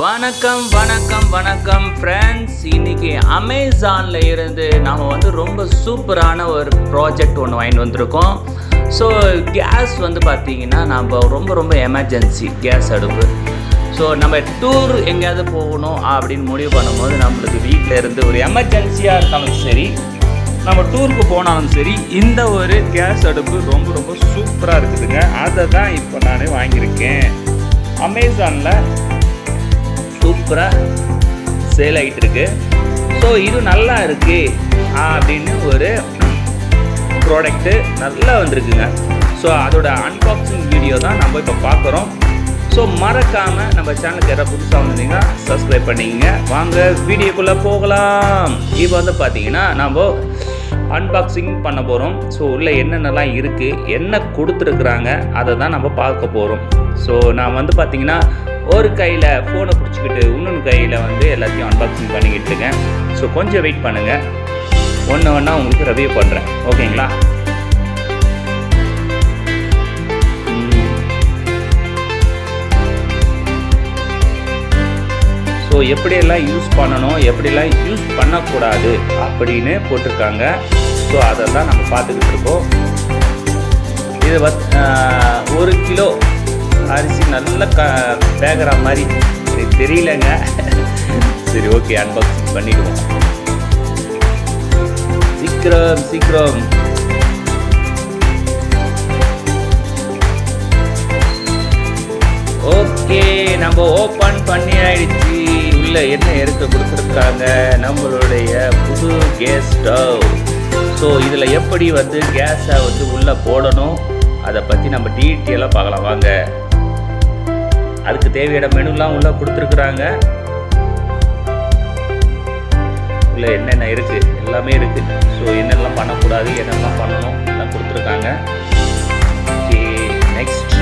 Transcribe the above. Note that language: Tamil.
வணக்கம் வணக்கம் வணக்கம் ஃப்ரெண்ட்ஸ். இன்றைக்கி அமேசானில் இருந்து நாம் ரொம்ப சூப்பரான ஒரு ப்ராஜெக்ட் ஒன்று வாங்கிட்டு வந்திருக்கோம். ஸோ கேஸ் பார்த்திங்கன்னா நம்ம ரொம்ப எமர்ஜென்சி கேஸ் அடுப்பு. ஸோ நம்ம டூர் எங்கேயாவது போகணும் அப்படின்னு முடிவு பண்ணும்போது நம்மளுக்கு வீட்டில் இருந்து ஒரு எமர்ஜென்சியாக இருந்தாலும் சரி, நம்ம டூருக்கு போனாலும் சரி, இந்த ஒரு கேஸ் அடுப்பு ரொம்ப சூப்பராக இருக்குதுங்க. அதை தான் இப்போ நான் வாங்கியிருக்கேன். அமேசானில் சூப்பராக சேல் ஆகிட்டு இருக்கு. ஸோ இது நல்லா இருக்குது அப்படின்னு ஒரு ப்ராடக்ட்டு நல்லா வந்திருக்குங்க. ஸோ அதோட அன்பாக்சிங் வீடியோ தான் நம்ம இப்போ பார்க்குறோம். ஸோ மறக்காமல் நம்ம சேனலுக்கு யாராவது புதுசாக வந்திருந்தீங்கன்னா சப்ஸ்கிரைப் பண்ணிக்கங்க. வாங்க வீடியோக்குள்ளே போகலாம். இப்போ பார்த்தீங்கன்னா நம்ம அன்பாக்சிங் பண்ண போகிறோம். ஸோ உள்ளே என்னென்னலாம் இருக்குது, என்ன கொடுத்துருக்குறாங்க, அதை தான் நம்ம பார்க்க போகிறோம். ஸோ நான் பார்த்தீங்கன்னா ஒரு கையில் ஃபோனை பிடிச்சிக்கிட்டு இன்னொன்று கையில் எல்லாத்தையும் அன்பாக்சிங் பண்ணிக்கிட்டு இருக்கேன். ஸோ கொஞ்சம் வெயிட் பண்ணுங்கள், ஒன்று ஒன்றா உங்களுக்கு ரிவ்யூ பண்ணுறேன். ஓகேங்களா? ஸோ எப்படியெல்லாம் யூஸ் பண்ணணும், எப்படியெல்லாம் யூஸ் பண்ணக்கூடாது அப்படின்னு போட்டிருக்காங்க. ஸோ அதை தான் நம்ம பார்த்துக்கிட்டு இருக்கோம். இது 1 கிலோ அரிசி நல்லா வேகிற மாதிரி எனக்கு தெரியலங்க. சரி, ஓகே, அன்பாக்சிங் பண்ணிடுவோம். சீக்கிரம் ஓகே, நம்ம ஓப்பன் பண்ணி ஆயிடுச்சு. உள்ள என்ன எடுத்து கொடுத்துருக்காங்க, நம்மளுடைய புது கேஸ் ஸ்டவ். ஸோ இதில் எப்படி கேஸை உள்ளே போடணும், அதை பற்றி நம்ம டீட்டெயிலாக பார்க்கலாம். வாங்க. அதுக்கு தேவையான மெனுலாம் உள்ளே கொடுத்துருக்குறாங்க. உள்ள என்னென்ன இருக்குது எல்லாமே இருக்குது. ஸோ என்னெல்லாம் பண்ணக்கூடாது, என்னெல்லாம் பண்ணணும் எல்லாம் கொடுத்துருக்காங்க. Okay, next